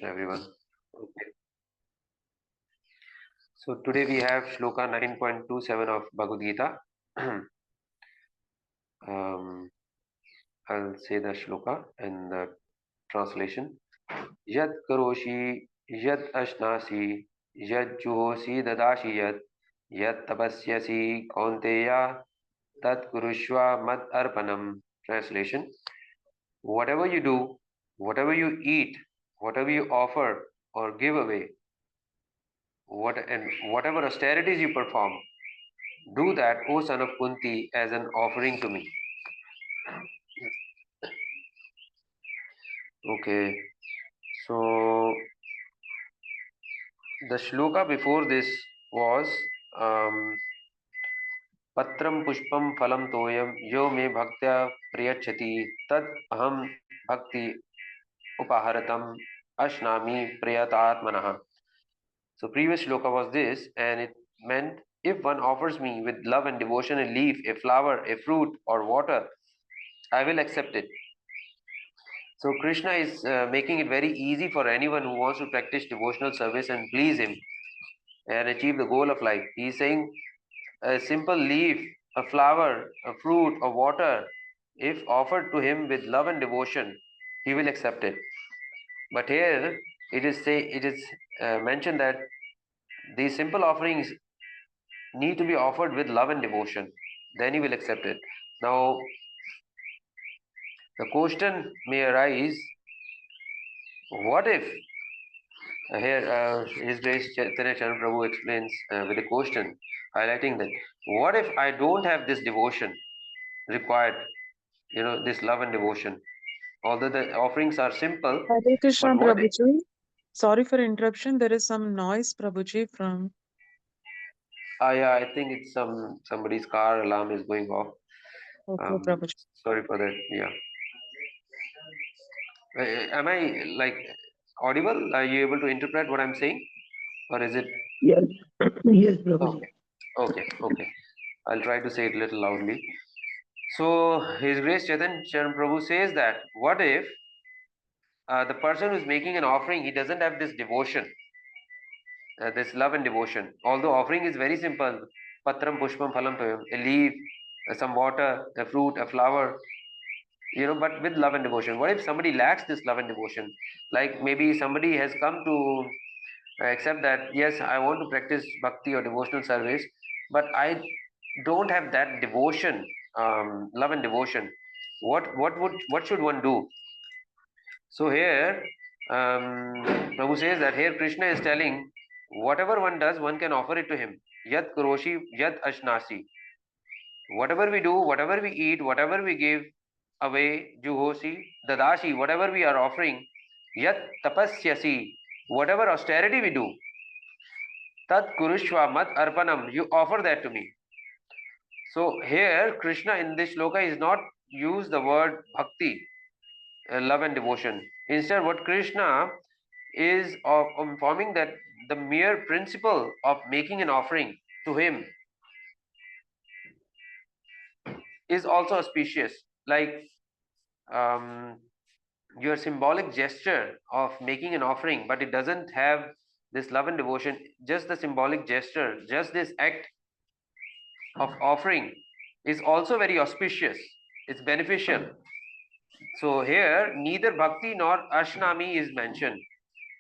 Krishna, everyone. Okay. So today we have Shloka 9.27 of Bhagavad Gita. um, I'll say the Shloka and the translation. Yat karoshi, yat ashnasi, yat juhosi dadashi yat tapasyasi kaunteya, tat kurushva mad arpanam. Translation. Whatever you do, whatever you eat, whatever you offer or give away, whatever austerities you perform, do that, O son of Kunti, as an offering to me. Okay, so the shloka before this was Patram Pushpam Phalam Toyam Yo Me Bhaktya Priyachati Tad Aham Bhakti Upaharatam Ashnami Priyatatmanaha. So previous shloka was this, and it meant if one offers me with love and devotion a leaf, a flower, a fruit, or water, I will accept it. So Krishna is making it very easy for anyone who wants to practice devotional service and please him and achieve the goal of life. He is saying a simple leaf, a flower, a fruit, or water, if offered to him with love and devotion, he will accept it. But here it is mentioned that these simple offerings need to be offered with love and devotion. Then he will accept it. Now the question may arise: what if here, His Grace Chaitanya Charan Prabhu explains with a question, highlighting that what if I don't have this devotion required, this love and devotion? Although the offerings are simple, Hare Krishna, but what if? Prabhuji. Sorry for interruption. There is some noise, Prabhuji, from. Yeah, I think it's somebody's car alarm is going off. Okay, Um, Prabhuji. Sorry for that. Yeah. Am I like audible? Are you able to interpret what I'm saying, or is it? Yes, yes, Prabhuji. Okay. Okay. Okay. I'll try to say it a little loudly. So His Grace Chaitanya Charan Prabhu says that what if the person who's making an offering, he doesn't have this devotion, this love and devotion. Although offering is very simple, patram pushpam phalam toyam, a leaf, some water, a fruit, a flower, but with love and devotion. What if somebody lacks this love and devotion? Like maybe somebody has come to accept that yes, I want to practice bhakti or devotional service, but I don't have that devotion, love and devotion. What should one do? So here, Prabhu says that here Krishna is telling, whatever one does, one can offer it to him. Yat kuroshi, yat ashnasi. Whatever we do, whatever we eat, whatever we give away, juhosi, dadashi, whatever we are offering, yat tapasyasi, whatever austerity we do, tat kurushva mat arpanam, you offer that to me. So here, Krishna in this shloka is not use the word bhakti, love and devotion. Instead, what Krishna is of informing that the mere principle of making an offering to him is also auspicious. Like your symbolic gesture of making an offering, but it doesn't have this love and devotion, just the symbolic gesture, just this act of offering is also very auspicious. It's beneficial. So here, neither bhakti nor ashnami is mentioned.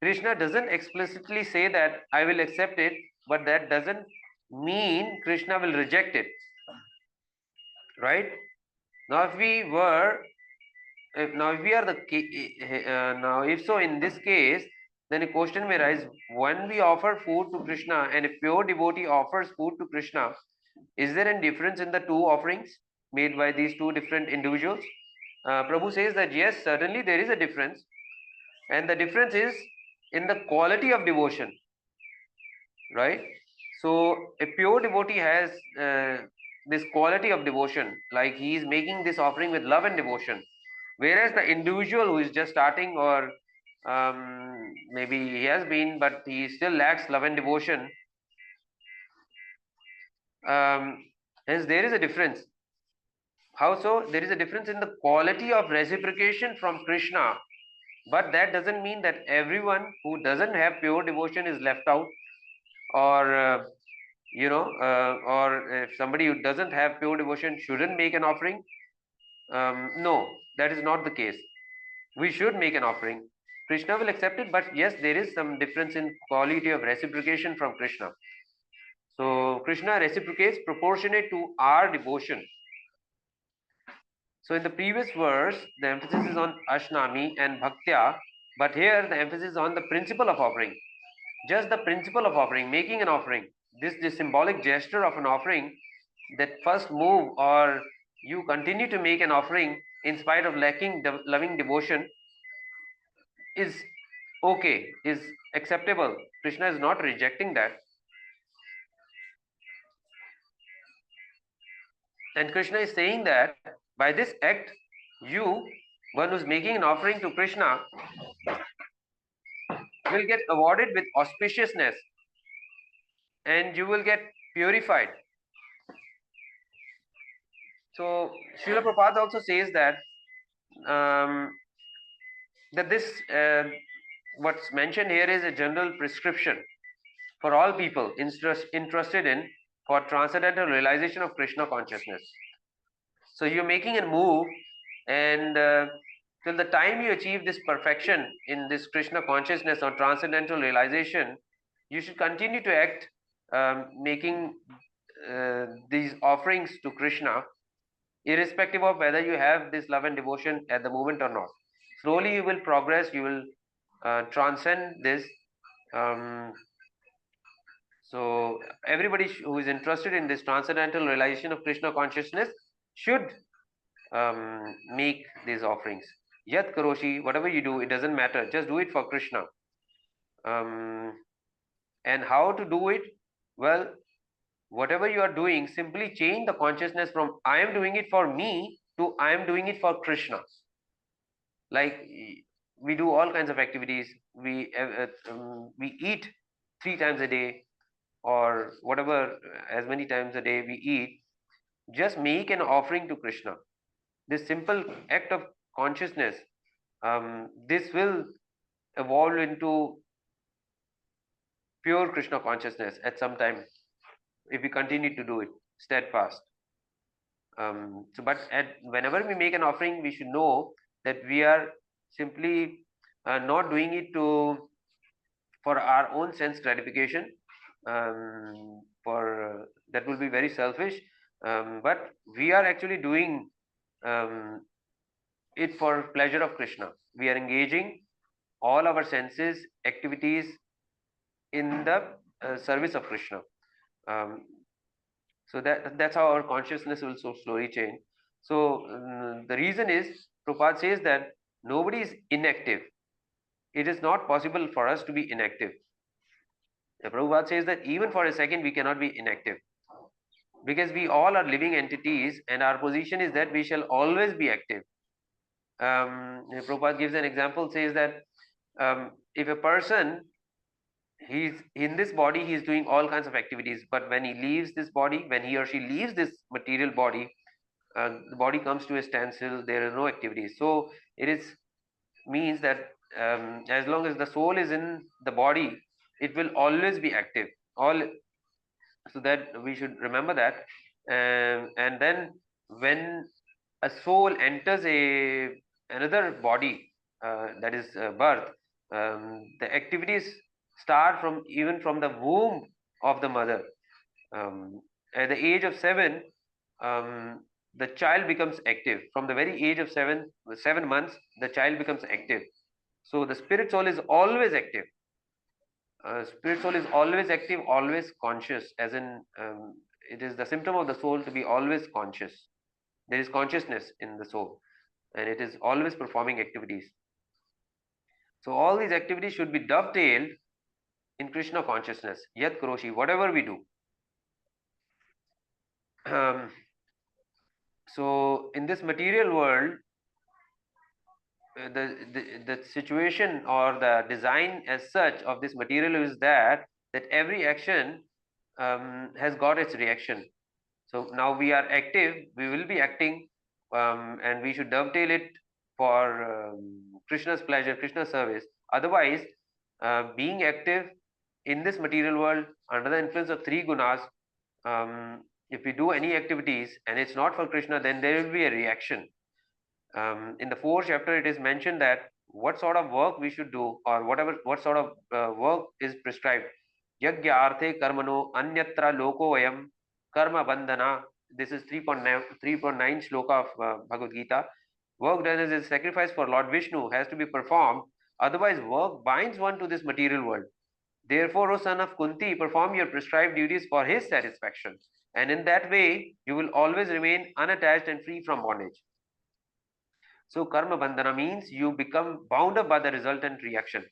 Krishna doesn't explicitly say that I will accept it, but that doesn't mean Krishna will reject it. Right? Now, if we are now, if so, in this case, then a question may arise: when we offer food to Krishna, and a pure devotee offers food to Krishna, is there any difference in the two offerings made by these two different individuals? Prabhu says that yes, certainly there is a difference, and the difference is in the quality of devotion, right? So a pure devotee has this quality of devotion, like he is making this offering with love and devotion, whereas the individual who is just starting, or maybe he has been but he still lacks love and devotion, hence there is a difference. How so? There is a difference in the quality of reciprocation from Krishna But that doesn't mean that everyone who doesn't have pure devotion is left out, or or if somebody who doesn't have pure devotion shouldn't make an offering. No, that is not the case. We should make an offering. Krishna will accept it, but yes, there is some difference in quality of reciprocation from Krishna. So Krishna reciprocates proportionate to our devotion. So in the previous verse, the emphasis is on Ashnami and Bhaktya, but here the emphasis is on the principle of offering. Just the principle of offering, making an offering. This symbolic gesture of an offering, that first move, or you continue to make an offering in spite of lacking loving devotion, is okay, is acceptable. Krishna is not rejecting that. And Krishna is saying that by this act, you, one who's making an offering to Krishna, will get awarded with auspiciousness, and you will get purified. So Srila Prabhupada also says that um, this what's mentioned here is a general prescription for all people interested in for transcendental realization of Krishna consciousness. So you're making a move, and till the time you achieve this perfection in this Krishna consciousness or transcendental realization, you should continue to act, making these offerings to Krishna, irrespective of whether you have this love and devotion at the moment or not. Slowly you will progress, you will transcend this. Um, so everybody who is interested in this transcendental realization of Krishna consciousness should make these offerings. Yat karoshi, whatever you do, it doesn't matter. Just do it for Krishna. Um, and how to do it? Well, whatever you are doing, simply change the consciousness from I am doing it for me to I am doing it for Krishna. Like we do all kinds of activities. We eat 3 times a day, or whatever, as many times a day we eat. Just make an offering to Krishna. This simple act of consciousness, this will evolve into pure Krishna consciousness at some time if we continue to do it steadfast. But whenever we make an offering, we should know that we are simply not doing it to for our own sense gratification. For that will be very selfish. But we are actually doing um, it for pleasure of Krishna. We are engaging all our senses activities in the service of Krishna. Um, so that's how our consciousness will so slowly change. So the reason is Prabhupada says that nobody is inactive. It is not possible for us to be inactive. The Prabhupada says that even for a second we cannot be inactive, because we all are living entities, and our position is that we shall always be active. Prabhupada gives an example, says that if a person, he's in this body, he's doing all kinds of activities, but when he leaves this body, when he or she leaves this material body, the body comes to a standstill, there are no activities. So it is means that as long as the soul is in the body, it will always be active. All, so that we should remember that. And then when a soul enters a another body, that is birth, the activities start from even from the womb of the mother. At the age of 7, the child becomes active. From the very age of 7 months, the child becomes active. So the spirit soul is always active. Spirit soul is always active, always conscious, as in it is the symptom of the soul to be always conscious. There is consciousness in the soul, and it is always performing activities. So all these activities should be dovetailed in Krishna consciousness. Yat Karoshi, whatever we do. So in this material world, the situation or the design as such of this material is that every action has got its reaction. So now we are active, we will be acting, and we should dovetail it for Krishna's pleasure, Krishna's service. Otherwise, being active in this material world under the influence of three gunas, if we do any activities and it's not for Krishna, then there will be a reaction. In the fourth chapter, it is mentioned that what sort of work we should do, or what sort of work is prescribed. Yagya arthe karmano anyatra loko vayam karma bandhana. This is 3.9 shloka of Bhagavad Gita. Work done as a sacrifice for Lord Vishnu has to be performed. Otherwise, work binds one to this material world. Therefore, O son of Kunti, perform your prescribed duties for his satisfaction. And in that way, you will always remain unattached and free from bondage. So karma bandhana means you become bound up by the resultant reaction.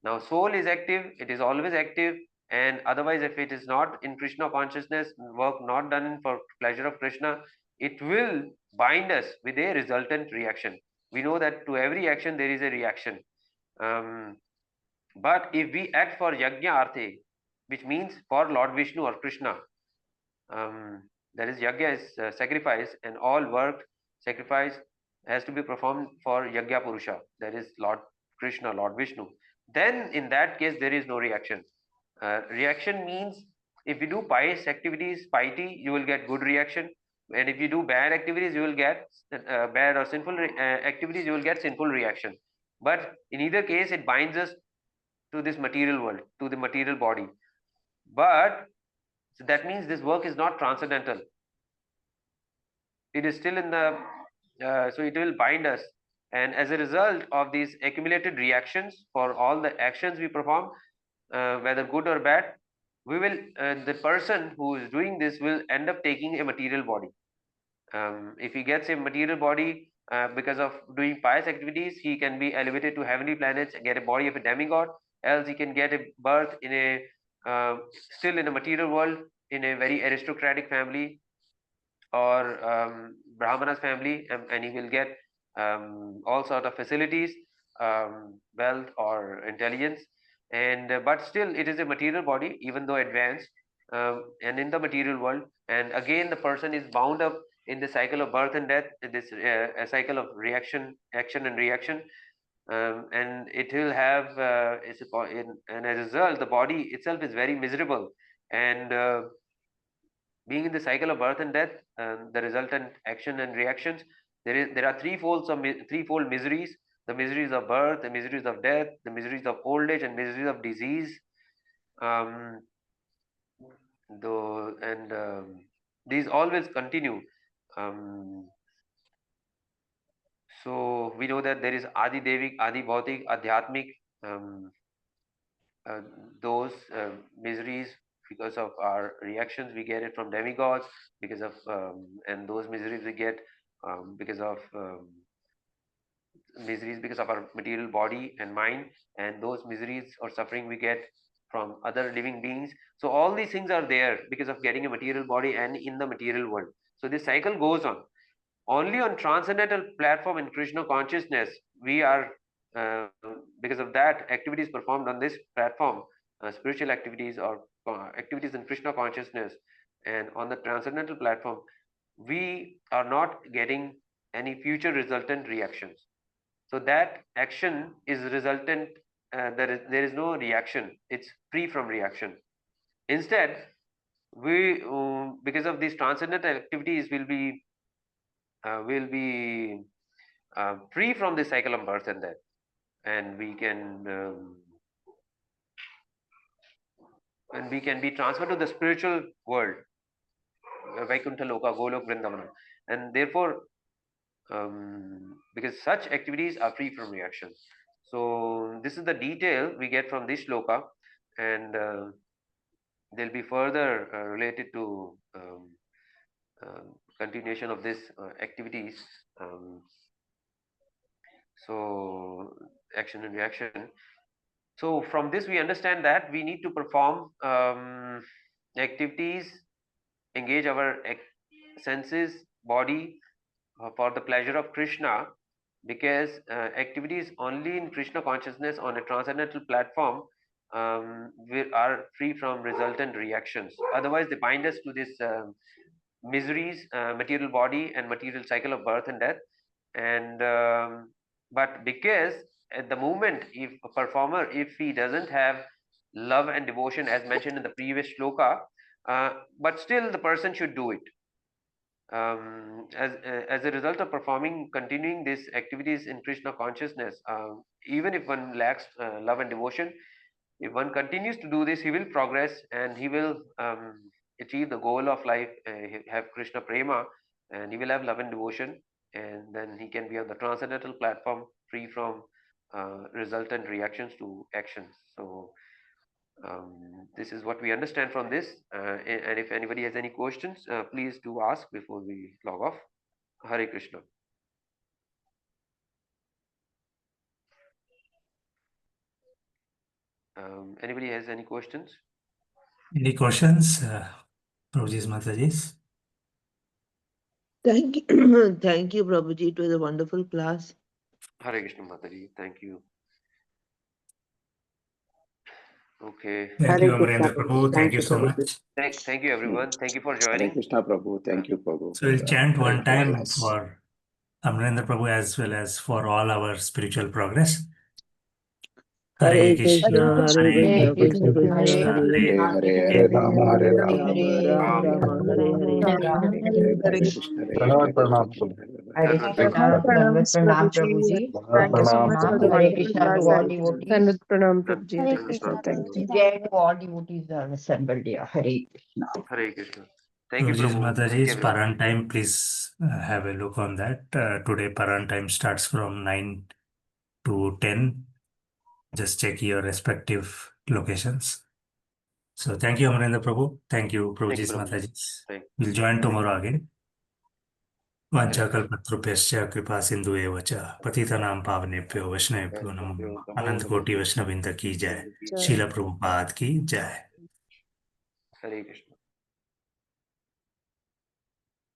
Now soul is active, it is always active, and otherwise if it is not in Krishna consciousness, work not done for pleasure of Krishna, it will bind us with a resultant reaction. We know that to every action there is a reaction. But if we act for yajna arthe, which means for Lord Vishnu or Krishna, that is yajna is sacrifice, and all work sacrifice has to be performed for yajna purusha, that is Lord Krishna, Lord Vishnu. Then in that case there is no reaction. Reaction means if you do pious activities, piety, you will get good reaction, and if you do bad activities, you will get bad or sinful activities, you will get sinful reaction. But in either case, it binds us to this material world, to the material body. But so that means this work is not transcendental. It is still in the so it will bind us, and as a result of these accumulated reactions for all the actions we perform, whether good or bad, we will the person who is doing this will end up taking a material body. If he gets a material body because of doing pious activities, he can be elevated to heavenly planets and get a body of a demigod. Else he can get a birth in a still in a material world, in a very aristocratic family, or Brahmana's family, and he will get all sort of facilities, wealth or intelligence, and but still it is a material body, even though advanced, and in the material world, and again the person is bound up in the cycle of birth and death, this a cycle of reaction, action and reaction, and it will have and as a result the body itself is very miserable, and being in the cycle of birth and death, the resultant action and reactions, there are threefold miseries: the miseries of birth, the miseries of death, the miseries of old age, and miseries of disease. Um, though and these always continue. Um, so we know that there is Adi Devik, Adi Bhautik, Adhyatmik. Um, uh, those miseries, because of our reactions we get it from demigods, because of and those miseries we get because of miseries because of our material body and mind, and those miseries or suffering we get from other living beings. So all these things are there because of getting a material body and in the material world. So this cycle goes on. Only on transcendental platform in Krishna consciousness we are uh, because of that activities performed on this platform, spiritual activities or activities in Krishna consciousness, and on the transcendental platform we are not getting any future resultant reactions. So that action is resultant. There is no reaction. It's free from reaction. Instead, we because of these transcendental activities will be free from the cycle of birth and death, and we can be transferred to the spiritual world, Vaikuntha Loka, Golok, Vrindavana, and therefore, because such activities are free from reaction. So this is the detail we get from this shloka, and they'll be further related to continuation of this activities. Um, so action and reaction. So from this we understand that we need to perform activities, engage our senses, body for the pleasure of Krishna, because activities only in Krishna consciousness on a transcendental platform we are free from resultant reactions. Otherwise, they bind us to this miseries, material body and material cycle of birth and death. And but because at the moment, if a performer, if he doesn't have love and devotion as mentioned in the previous shloka, but still the person should do it. As a result of performing, continuing these activities in Krishna consciousness, even if one lacks love and devotion, if one continues to do this, he will progress and he will achieve the goal of life, have Krishna prema, and he will have love and devotion, and then he can be on the transcendental platform, free from resultant reactions to actions. So this is what we understand from this. And if anybody has any questions, please do ask before we log off. Hare Krishna. Anybody has any questions? Any questions, Prabhuji's Mataji's? Thank you, thank you, Prabhuji. It was a wonderful class. Hare Krishna Mataji, thank you. Okay. Thank Hare you, Krishna, Amarendra Prabhu. Thank you so Prabhuji. much. Thank you everyone. Thank you for Hare joining. Krishna Prabhu. Thank you, Prabhu. So we'll for chant one wonderful time class. for Amarendra Prabhu as well as for all our spiritual progress. Hare Krishna, Krishna, Hare Krishna, Krishna Krishna, Krishna, Hare Hare Hare, Hare, Hare Hare Rama, Hare Rama, Rama, Rama Rama, Hare Hare. Hare Krishna, Hare Pranam, Krishna, pranam, Krishna Prabhu. Hare Hare Hare. Krishna, Dandavat Pranam Prabhuji. Prabhuji. Thank you so Pranam, much for the Prabhu. Hare wonderful Krishna to class. all devotees. Sandwich Pranam Prabhuji. Hare Hare Krishna. Thank you. Jai to all devotees are assembled here. Hare Krishna. Hare Krishna. Thank you, Prabhuji's Prabhu. Thank you, Mataji's everyone. Paran time, please have a look on that. Today Paran time starts from 9 to 10. Just check your respective locations. So thank you, Amarendra Prabhu. Thank you, Thank you, Prabhuji's Prabhu. Mataji's. Thank We'll join tomorrow again. Hare वाञ्छाकल्पतरुभ्यश्च कृपा सिंधु एव च पतितानां पावनेभ्यो वैष्णवेभ्यो नमो नमः अनंत कोटि वैष्णववृंद की जय Jai. शील प्रभुपाद की जय Hare Krishna.